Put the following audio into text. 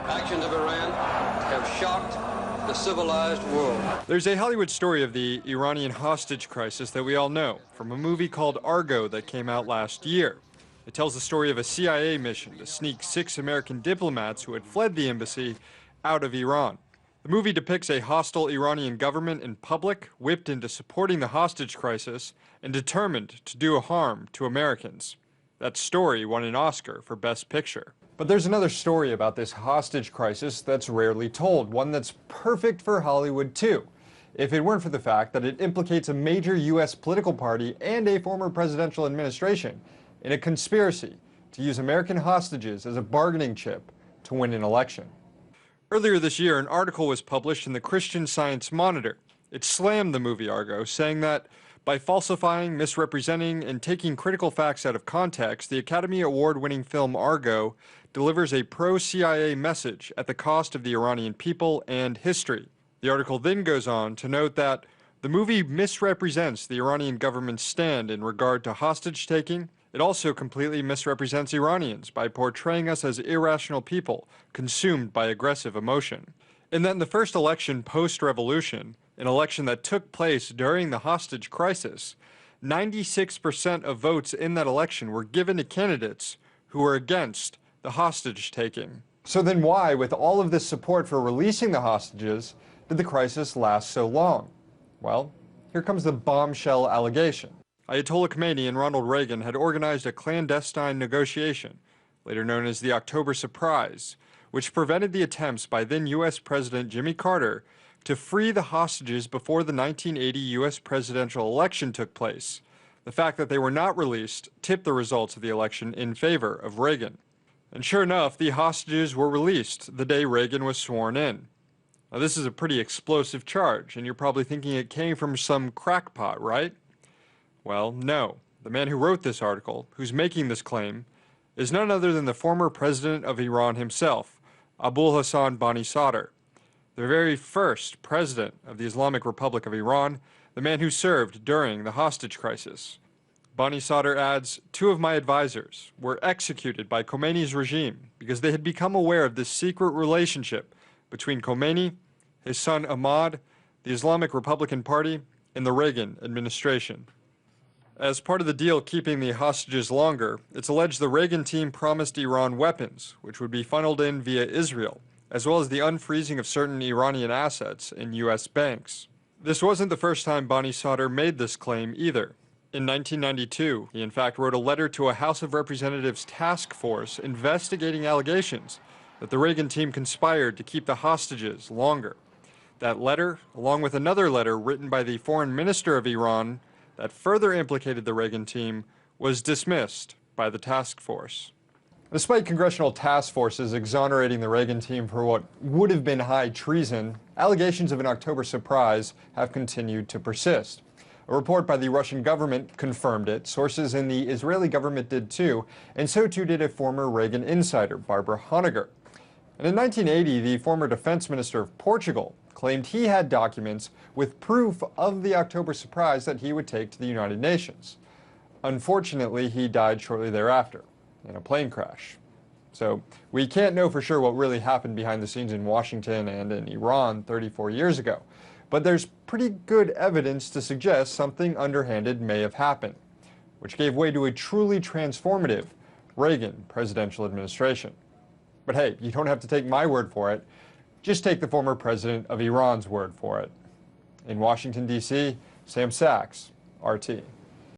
Actions of Iran have shocked the civilized world. There's a Hollywood story of the Iranian hostage crisis that we all know from a movie called Argo that came out last year. It tells the story of a CIA mission to sneak 6 American diplomats who had fled the embassy out of Iran. The movie depicts a hostile Iranian government in public, whipped into supporting the hostage crisis and determined to do harm to Americans. That story won an Oscar for Best Picture. But there's another story about this hostage crisis that's rarely told, one that's perfect for Hollywood too, if it weren't for the fact that it implicates a major U.S. political party and a former presidential administration in a conspiracy to use American hostages as a bargaining chip to win an election. Earlier this year, an article was published in the Christian Science Monitor. It slammed the movie Argo, saying that by falsifying, misrepresenting, and taking critical facts out of context, the Academy Award-winning film Argo delivers a pro-CIA message at the cost of the Iranian people and history. The article then goes on to note that the movie misrepresents the Iranian government's stand in regard to hostage-taking. It also completely misrepresents Iranians by portraying us as irrational people consumed by aggressive emotion. And that in the first election post-revolution, an election that took place during the hostage crisis, 96% of votes in that election were given to candidates who were against the hostage-taking. So then why, with all of this support for releasing the hostages, did the crisis last so long? Well, here comes the bombshell allegation. Ayatollah Khomeini and Ronald Reagan had organized a clandestine negotiation, later known as the October Surprise, which prevented the attempts by then U.S. President Jimmy Carter to free the hostages before the 1980 U.S. presidential election took place. The fact that they were not released tipped the results of the election in favor of Reagan. And sure enough, the hostages were released the day Reagan was sworn in. Now, this is a pretty explosive charge, and you're probably thinking it came from some crackpot, right? Well, no. The man who wrote this article, who's making this claim, is none other than the former president of Iran himself, Abul Hassan Bani Sadr, the very first president of the Islamic Republic of Iran, the man who served during the hostage crisis. Bani Sadr adds, 2 of my advisors were executed by Khomeini's regime because they had become aware of this secret relationship between Khomeini, his son Ahmad, the Islamic Republican Party, and the Reagan administration. As part of the deal keeping the hostages longer, it's alleged the Reagan team promised Iran weapons, which would be funneled in via Israel, as well as the unfreezing of certain Iranian assets in U.S. banks. This wasn't the first time Bani Sadr made this claim either. In 1992, he in fact wrote a letter to a House of Representatives task force investigating allegations that the Reagan team conspired to keep the hostages longer. That letter, along with another letter written by the foreign minister of Iran that further implicated the Reagan team, was dismissed by the task force. Despite congressional task forces exonerating the Reagan team for what would have been high treason, allegations of an October surprise have continued to persist. A report by the Russian government confirmed it, sources in the Israeli government did too, and so too did a former Reagan insider, Barbara Honegger. And in 1980, the former defense minister of Portugal claimed he had documents with proof of the October surprise that he would take to the United Nations. Unfortunately, he died shortly thereafter in a plane crash. So we can't know for sure what really happened behind the scenes in Washington and in Iran 34 years ago, but there's pretty good evidence to suggest something underhanded may have happened, which gave way to a truly transformative Reagan presidential administration. But hey, you don't have to take my word for it. Just take the former president of Iran's word for it. In Washington, D.C., Sam Sachs, RT.